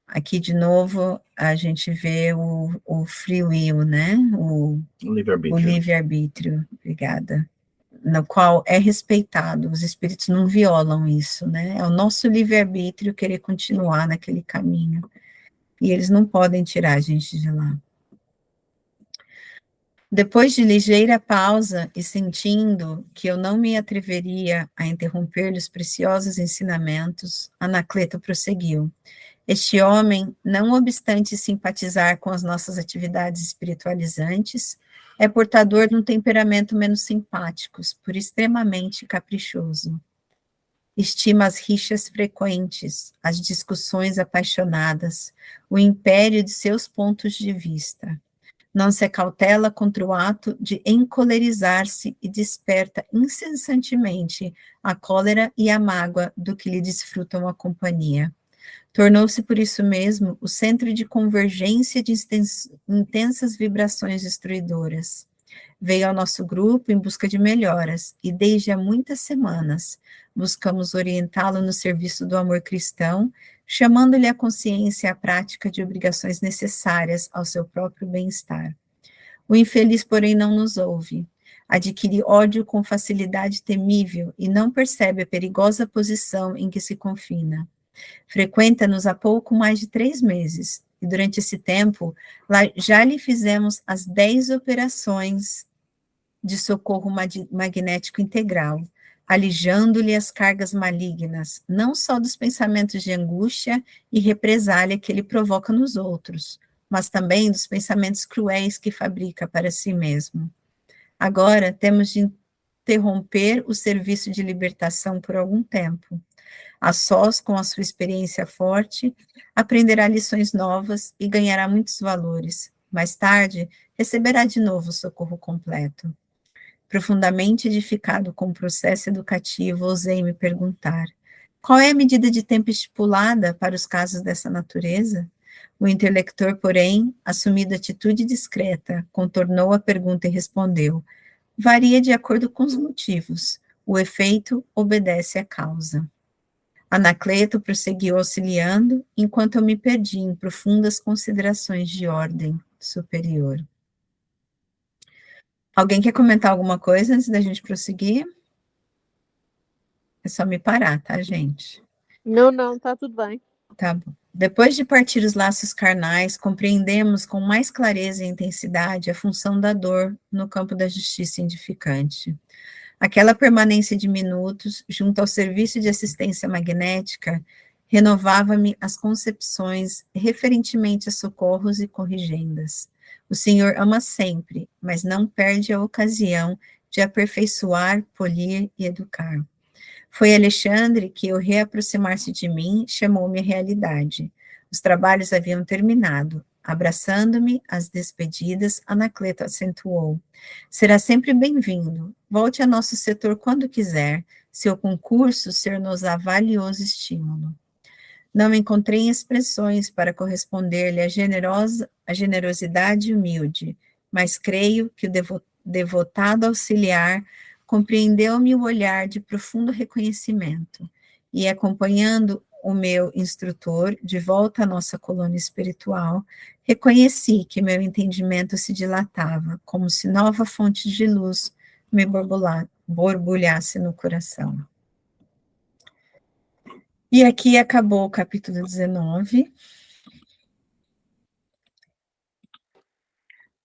aqui de novo a gente vê o free will, né? O livre-arbítrio, obrigada. No qual é respeitado, os espíritos não violam isso, né? É o nosso livre-arbítrio querer continuar naquele caminho. E eles não podem tirar a gente de lá. Depois de ligeira pausa e sentindo que eu não me atreveria a interromper-lhe os preciosos ensinamentos, Anacleto prosseguiu. Este homem, não obstante simpatizar com as nossas atividades espiritualizantes, é portador de um temperamento menos simpático, por extremamente caprichoso. Estima as rixas frequentes, as discussões apaixonadas, o império de seus pontos de vista. Não se acautela contra o ato de encolerizar-se e desperta incessantemente a cólera e a mágoa do que lhe desfrutam a companhia. Tornou-se por isso mesmo o centro de convergência de intensas vibrações destruidoras. Veio ao nosso grupo em busca de melhoras e desde há muitas semanas buscamos orientá-lo no serviço do amor cristão, chamando-lhe a consciência e a prática de obrigações necessárias ao seu próprio bem-estar. O infeliz, porém, não nos ouve. Adquire ódio com facilidade temível e não percebe a perigosa posição em que se confina. Frequenta-nos há pouco mais de 3 meses, e durante esse tempo já lhe fizemos as 10 operações de socorro magnético integral, alijando-lhe as cargas malignas, não só dos pensamentos de angústia e represália que ele provoca nos outros, mas também dos pensamentos cruéis que fabrica para si mesmo. Agora temos de interromper o serviço de libertação por algum tempo. A sós, com a sua experiência forte, aprenderá lições novas e ganhará muitos valores. Mais tarde, receberá de novo o socorro completo. Profundamente edificado com o processo educativo, ousei me perguntar: qual é a medida de tempo estipulada para os casos dessa natureza? O intelector, porém, assumindo atitude discreta, contornou a pergunta e respondeu: varia de acordo com os motivos. O efeito obedece à causa. Anacleto prosseguiu auxiliando, enquanto eu me perdi em profundas considerações de ordem superior. Alguém quer comentar alguma coisa antes da gente prosseguir? É só me parar, tá, gente? Não, tá tudo bem. Tá bom. Depois de partir os laços carnais, compreendemos com mais clareza e intensidade a função da dor no campo da justiça edificante. Aquela permanência de minutos, junto ao serviço de assistência magnética, renovava-me as concepções referentemente a socorros e corrigendas. O Senhor ama sempre, mas não perde a ocasião de aperfeiçoar, polir e educar. Foi Alexandre que, ao reaproximar-se de mim, chamou-me à realidade. Os trabalhos haviam terminado. Abraçando-me, às despedidas, Anacleto acentuou: será sempre bem-vindo. Volte a nosso setor quando quiser. Seu concurso ser-nos-á valioso estímulo. Não encontrei expressões para corresponder-lhe a generosidade humilde, mas creio que o devotado auxiliar compreendeu-me o olhar de profundo reconhecimento, e acompanhando o meu instrutor de volta à nossa colônia espiritual, reconheci que meu entendimento se dilatava, como se nova fonte de luz me borbulhasse no coração. E aqui acabou o capítulo 19.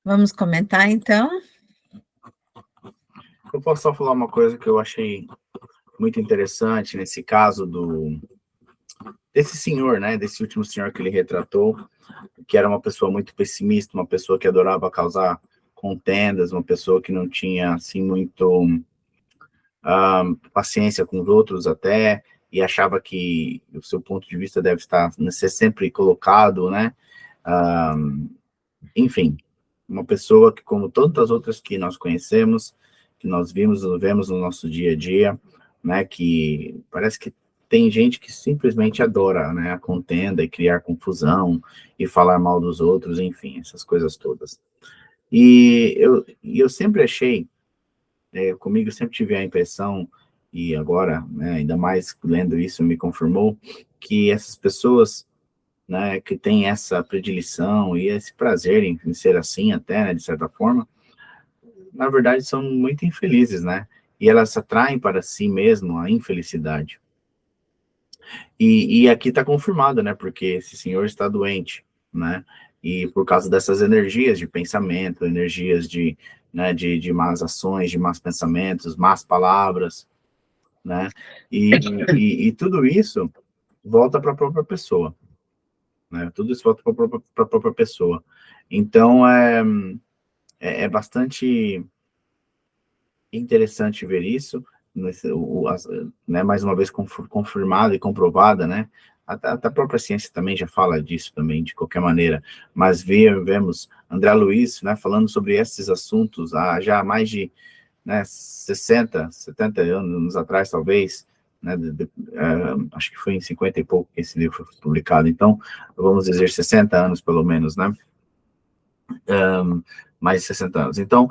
Vamos comentar, então? Eu posso só falar uma coisa que eu achei muito interessante nesse caso desse senhor, né, desse último senhor que ele retratou, que era uma pessoa muito pessimista, uma pessoa que adorava causar contendas, uma pessoa que não tinha, assim, muito paciência com os outros até, e achava que o seu ponto de vista deve ser sempre colocado, né, enfim, uma pessoa que, como tantas outras que nós conhecemos, que nós vemos no nosso dia a dia, né, que parece que tem gente que simplesmente adora, né, a contenda e criar confusão e falar mal dos outros, enfim, essas coisas todas. E eu sempre achei, comigo eu sempre tive a impressão, e agora, né, ainda mais lendo isso me confirmou, que essas pessoas né, que tem essa predileção e esse prazer em ser assim até, né, de certa forma, na verdade são muito infelizes, né? E elas atraem para si mesmo a infelicidade. E aqui está confirmado, né? Porque esse senhor está doente, né? E por causa dessas energias de pensamento, energias de, né, de más ações, de más pensamentos, más palavras, né? E tudo isso volta para a própria pessoa, né? Tudo isso volta para a própria pessoa. Então, é bastante interessante ver isso, né, mais uma vez confirmada e comprovada, né? A própria ciência também já fala disso também, de qualquer maneira, mas vemos André Luiz, né, falando sobre esses assuntos há já mais de, né, 60, 70 anos atrás, talvez, né, acho que foi em 50 e pouco que esse livro foi publicado, então, vamos dizer 60 anos pelo menos, né? Mais de 60 anos. Então,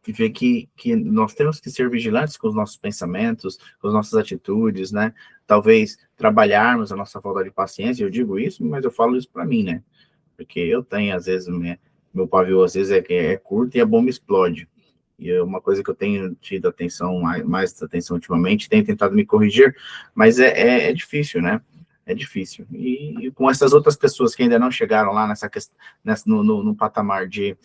e ver que nós temos que ser vigilantes com os nossos pensamentos, com as nossas atitudes, né? Talvez trabalharmos a nossa falta de paciência, eu digo isso, mas eu falo isso para mim, né? Porque eu tenho, às vezes, meu pavio, às vezes, é curto e a bomba explode. E é uma coisa que eu tenho tido atenção, mais atenção ultimamente, tenho tentado me corrigir, mas é difícil, né? É difícil. E com essas outras pessoas que ainda não chegaram lá no patamar de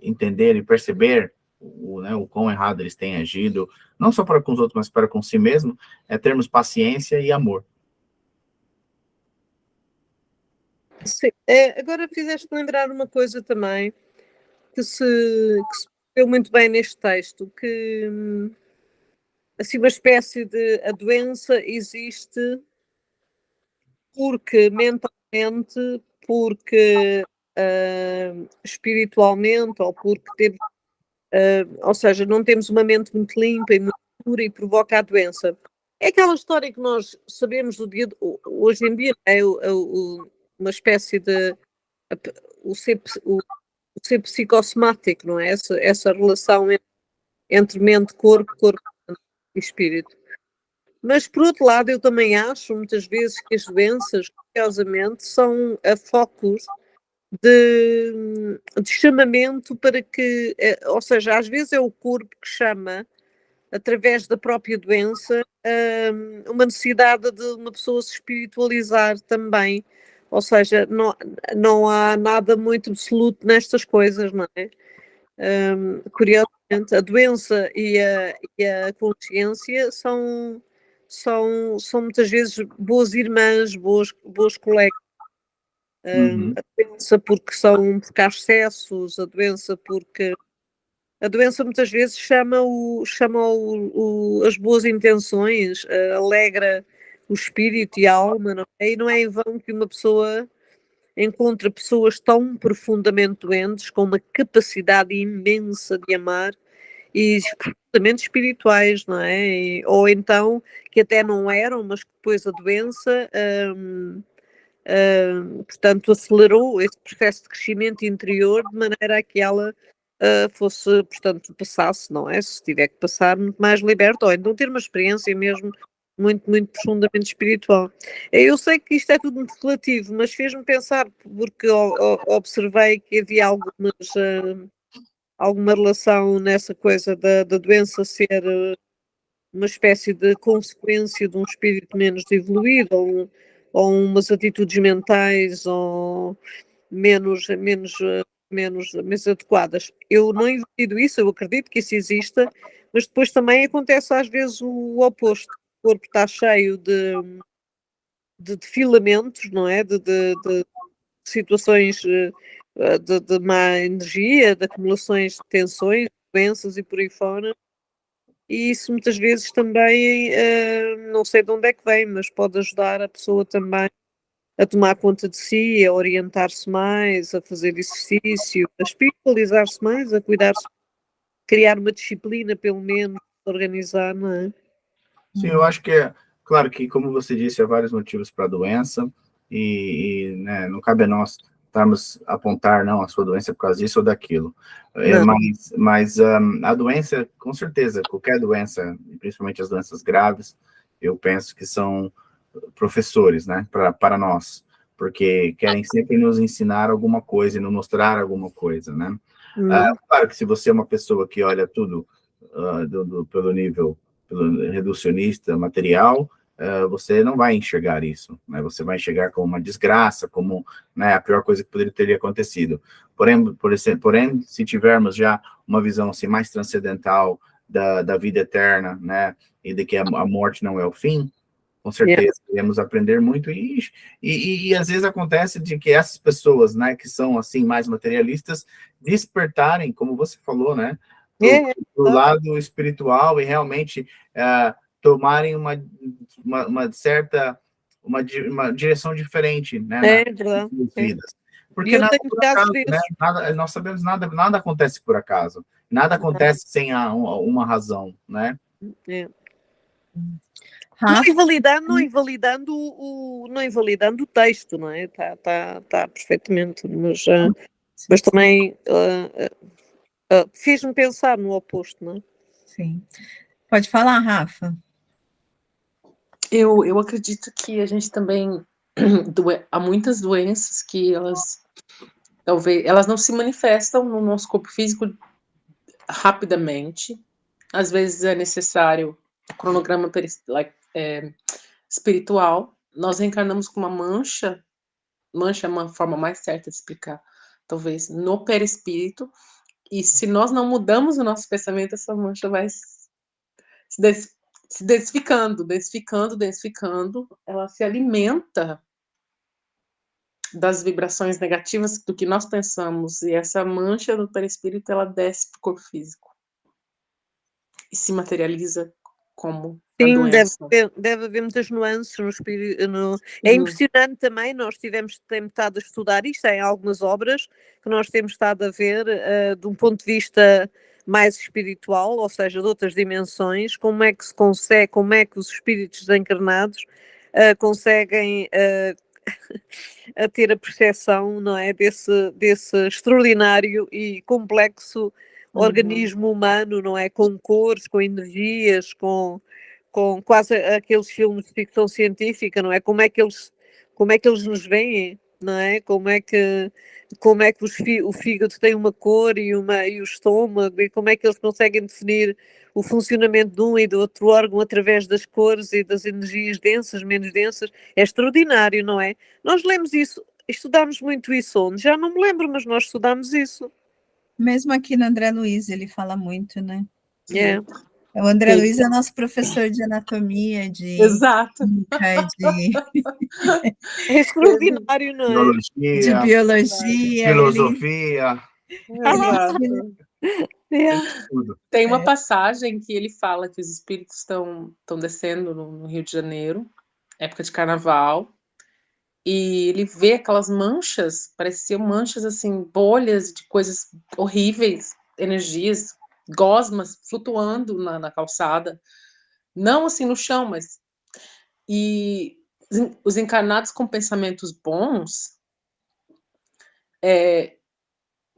entender e perceber o quão errado eles têm agido, não só para com os outros, mas para com si mesmo, é termos paciência e amor. Sim. Agora fizeste lembrar uma coisa também, que se viu muito bem neste texto, que assim, uma espécie de a doença existe porque mentalmente, porque espiritualmente, ou porque temos, ou seja, não temos uma mente muito limpa e muito pura e provoca a doença. É aquela história que nós sabemos do dia de, hoje em dia, é uma espécie de o ser psicossomático, não é? Essa relação entre mente, corpo e espírito. Mas, por outro lado, eu também acho, muitas vezes, que as doenças, curiosamente, são a focos de chamamento para que, ou seja, às vezes é o corpo que chama, através da própria doença, uma necessidade de uma pessoa se espiritualizar também. Ou seja, não há nada muito absoluto nestas coisas, não é? Curiosamente, a doença e a consciência são muitas vezes boas irmãs, boas colegas. A doença porque há excessos, a doença muitas vezes chama as boas intenções, alegra o espírito e a alma, não é? E não é em vão que uma pessoa encontra pessoas tão profundamente doentes, com uma capacidade imensa de amar e profundamente espirituais, não é? Ou então que até não eram, mas que depois a doença, portanto, acelerou esse processo de crescimento interior de maneira a que ela fosse, portanto, passasse, não é? Se tiver que passar, muito mais liberta, ou então ter uma experiência mesmo muito, muito profundamente espiritual. Eu sei que isto é tudo muito relativo, mas fez-me pensar, porque observei que havia alguma relação nessa coisa da doença ser uma espécie de consequência de um espírito menos evoluído, ou umas atitudes mentais, ou menos adequadas. Eu não invalido isso, eu acredito que isso exista, mas depois também acontece às vezes o oposto. O corpo está cheio de filamentos, não é? De situações de má energia, de acumulações de tensões, doenças e por aí fora. E isso muitas vezes também, não sei de onde é que vem, mas pode ajudar a pessoa também a tomar conta de si, a orientar-se mais, a fazer exercício, a espiritualizar-se mais, a cuidar-se, criar uma disciplina, pelo menos, organizar, não é? Sim, eu acho que claro que, como você disse, há vários motivos para a doença, né, não cabe a nós apontar, não, a sua doença por causa disso ou daquilo. Mas a doença, com certeza, qualquer doença, principalmente as doenças graves, eu penso que são professores, né, para nós. porque querem sempre nos ensinar alguma coisa e nos mostrar alguma coisa, né? Claro que se você é uma pessoa que olha tudo pelo nível reducionista, material, você não vai enxergar isso, né? Você vai enxergar como uma desgraça, como, né, a pior coisa que poderia ter acontecido. Porém, se tivermos já uma visão assim, mais transcendental da vida eterna, né, e de que a morte não é o fim, com certeza iremos aprender muito, e às vezes acontece de que essas pessoas, né, que são assim mais materialistas, despertarem, como você falou, né, do lado espiritual e realmente tomarem uma certa uma direção diferente, né, nas vidas. Porque nada por acaso, né? Nós sabemos nada acontece por acaso, nada acontece sem uma razão, né? Não invalidando o texto, não é? Está perfeitamente, mas também fez-me pensar no oposto, não é? Sim. Pode falar, Rafa. Eu acredito que a gente também há muitas doenças que talvez elas não se manifestam no nosso corpo físico rapidamente. Às vezes é necessário o cronograma espiritual. Nós reencarnamos com uma mancha é uma forma mais certa de explicar, talvez, no perispírito, e se nós não mudamos o nosso pensamento, essa mancha vai se densificando, ela se alimenta das vibrações negativas do que nós pensamos, e essa mancha do perispírito, ela desce para o corpo físico e se materializa como a doença. Deve haver muitas nuances no espírito. É impressionante também, nós temos estado a estudar isto em algumas obras que nós temos estado a ver de um ponto de vista mais espiritual, ou seja, de outras dimensões, como é que se consegue, como é que os espíritos desencarnados conseguem a ter a percepção, não é, desse extraordinário e complexo organismo humano, não é, com cores, com energias, com quase aqueles filmes de ficção científica, não é? Como é que eles nos veem, não é? Como é que o fígado tem uma cor e o estômago, e como é que eles conseguem definir o funcionamento de um e do outro órgão através das cores e das energias densas, menos densas. É extraordinário, não é? Nós lemos isso, estudamos muito isso onde? Já não me lembro, mas nós estudamos isso. Mesmo aqui no André Luiz, ele fala muito, né? O André Luiz é nosso professor de anatomia, Exato. É extraordinário, não é? De biologia. Filosofia. Exato. Tem uma passagem que ele fala que os espíritos estão descendo no Rio de Janeiro, época de carnaval, e ele vê aquelas manchas, pareciam manchas assim, bolhas de coisas horríveis, energias, gosmas flutuando na calçada, não assim no chão, mas e os encarnados com pensamentos bons,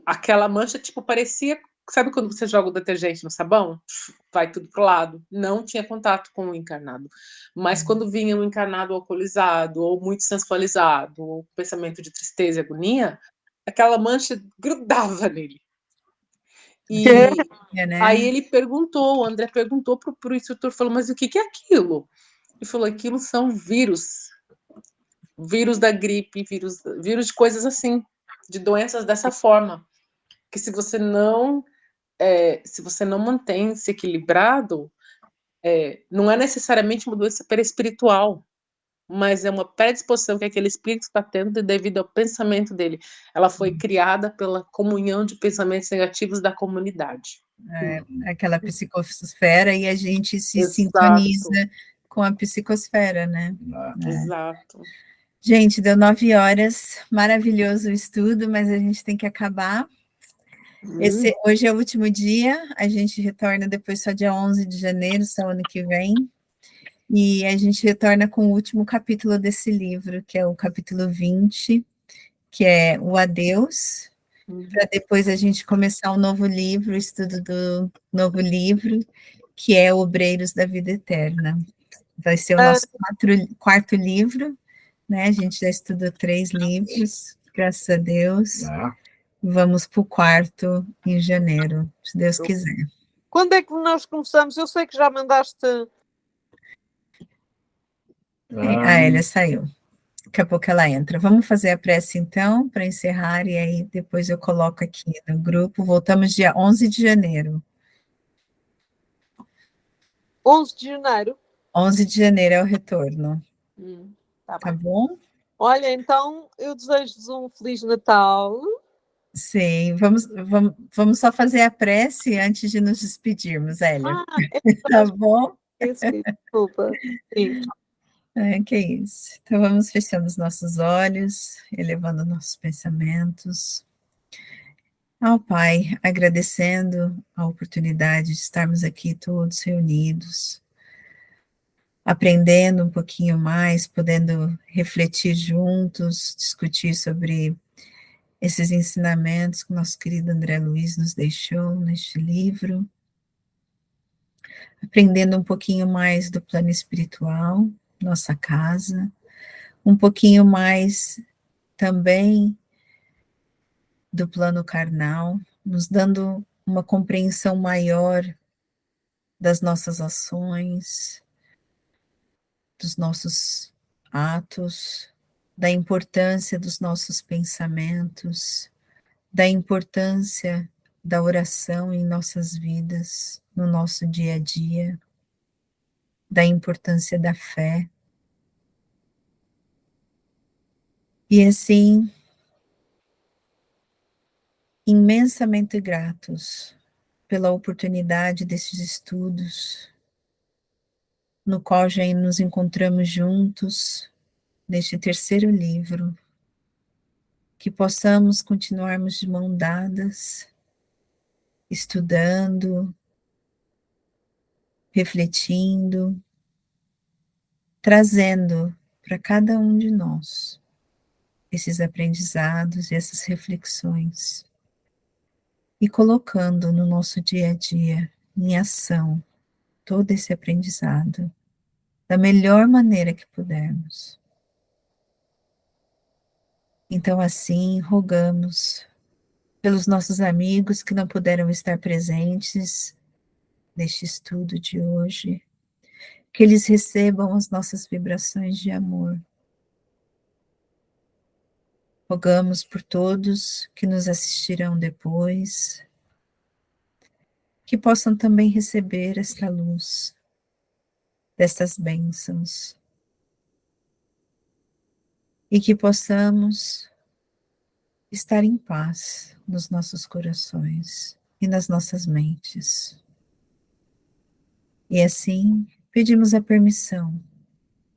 aquela mancha tipo parecia, sabe quando você joga o detergente no sabão, vai tudo pro lado, não tinha contato com o encarnado, mas quando vinha um encarnado alcoolizado ou muito sensualizado, ou pensamento de tristeza e agonia, aquela mancha grudava nele. E aí ele perguntou, o André perguntou pro instrutor, falou, mas o que é aquilo? Ele falou, aquilo são vírus da gripe, vírus de coisas assim, de doenças dessa forma, que se você não mantém-se equilibrado, não é necessariamente uma doença perispiritual, mas é uma predisposição que aquele espírito está tendo devido ao pensamento dele. Ela foi criada pela comunhão de pensamentos negativos da comunidade. Aquela psicosfera, e a gente se sintoniza com a psicosfera, né? Exato. Gente, deu 9 horas, maravilhoso o estudo, mas a gente tem que acabar. Hoje é o último dia, a gente retorna depois só dia 11 de janeiro, só ano que vem, e a gente retorna com o último capítulo desse livro, que é o capítulo 20, que é o Adeus, para depois a gente começar um novo livro, o estudo do novo livro, que é Obreiros da Vida Eterna. Vai ser o nosso quarto livro, né? A gente já estudou 3 livros, graças a Deus. É. Vamos para o 4º em janeiro, se Deus quiser. Quando é que nós começamos? Eu sei que já mandaste. A Elia saiu. Daqui a pouco ela entra. Vamos fazer a prece, então, para encerrar, e aí depois eu coloco aqui no grupo. Voltamos dia 11 de janeiro. 11 de janeiro. 11 de janeiro é o retorno. Tá bom? Olha, então eu desejo-vos um Feliz Natal. Sim, vamos só fazer a prece antes de nos despedirmos, Elia. Tá bom? Desculpa. Sim. Que isso. Então vamos fechando os nossos olhos, elevando nossos pensamentos ao Pai, agradecendo a oportunidade de estarmos aqui todos reunidos, aprendendo um pouquinho mais, podendo refletir juntos, discutir sobre esses ensinamentos que o nosso querido André Luiz nos deixou neste livro, aprendendo um pouquinho mais do plano espiritual, nossa casa, um pouquinho mais também do plano carnal, nos dando uma compreensão maior das nossas ações, dos nossos atos, da importância dos nossos pensamentos, da importância da oração em nossas vidas, no nosso dia a dia, da importância da fé. E assim, imensamente gratos pela oportunidade desses estudos, no qual já nos encontramos juntos, neste 3º livro, que possamos continuarmos de mão dadas, estudando, refletindo, trazendo para cada um de nós esses aprendizados e essas reflexões, e colocando no nosso dia a dia, em ação, todo esse aprendizado, da melhor maneira que pudermos. Então, assim, rogamos pelos nossos amigos que não puderam estar presentes neste estudo de hoje, que eles recebam as nossas vibrações de amor. Rogamos por todos que nos assistirão depois, que possam também receber esta luz, destas bênçãos, e que possamos estar em paz nos nossos corações e nas nossas mentes. E assim, pedimos a permissão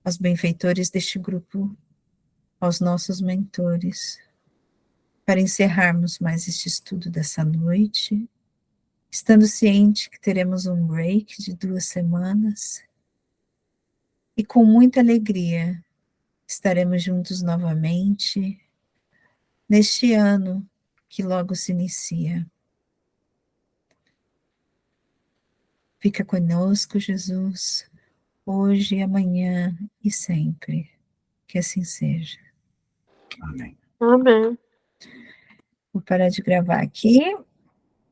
aos benfeitores deste grupo, aos nossos mentores, para encerrarmos mais este estudo dessa noite, estando ciente que teremos um break de 2 semanas, e com muita alegria estaremos juntos novamente, neste ano que logo se inicia. Fica conosco, Jesus, hoje, amanhã e sempre. Que assim seja. Amém. Amém. Vou parar de gravar aqui.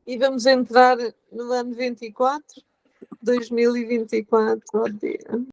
E vamos entrar no ano 24, 2024, ó dia.